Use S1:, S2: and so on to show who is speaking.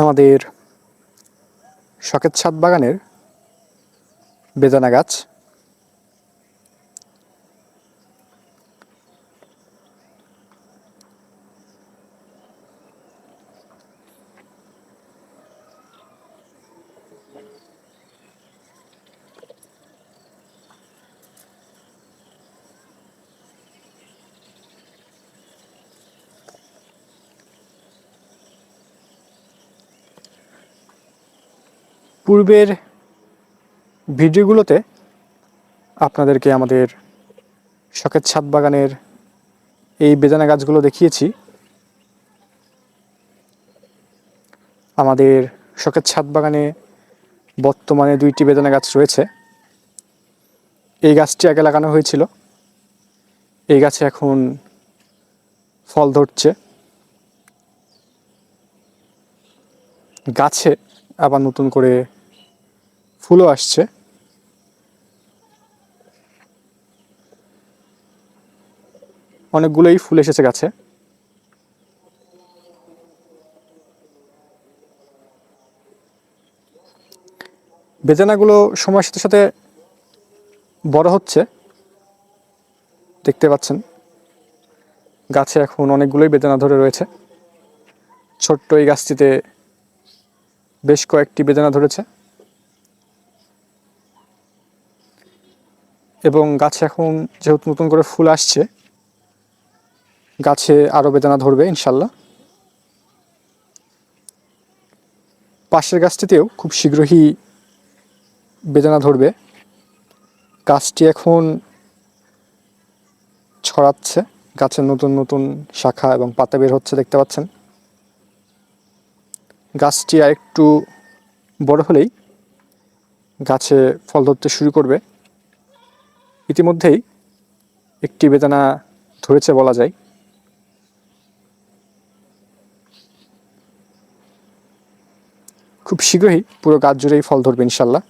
S1: আমাদের শখের ছাদ বাগানের বেদানা গাছ। পূর্বের ভিডিওগুলোতে আপনাদেরকে আমাদের শখের ছাদ বাগানের এই বেদানা গাছগুলো দেখিয়েছি। আমাদের শখের ছাদ বাগানে বর্তমানে 2টি বেদানা গাছ রয়েছে। এই গাছটি আগে লাগানো হয়েছিল, এই গাছে এখন ফল ধরছে। গাছে আবার নতুন করে ফুলও আসছে। অনেকগুলোই ফুল এসেছে গাছে। বেদানাগুলো সময়ের সাথে সাথে বড় হচ্ছে, দেখতে পাচ্ছেন গাছে এখন অনেকগুলোই বেদানা ধরে রয়েছে। ছোট্ট এই গাছটিতে বেশ কয়েকটি বেদানা ধরেছে এবং গাছে এখন যেহেতু নতুন করে ফুল আসছে, গাছে আরও বেদানা ধরবে ইনশাল্লাহ। পাশের গাছটিতেও খুব শীঘ্রই বেদানা ধরবে। গাছটি এখন ছড়াচ্ছে, গাছের নতুন নতুন শাখা এবং পাতা বের হচ্ছে, দেখতে পাচ্ছেন। গাছটি আর একটু বড় হলেই গাছে ফল ধরতে শুরু করবে। ইতিমধ্যেই একটি বেদানা ধরেছে বলা যায়। খুব শীঘ্রই পুরো গাছ জুড়েই ফল ধরবে ইনশাল্লাহ।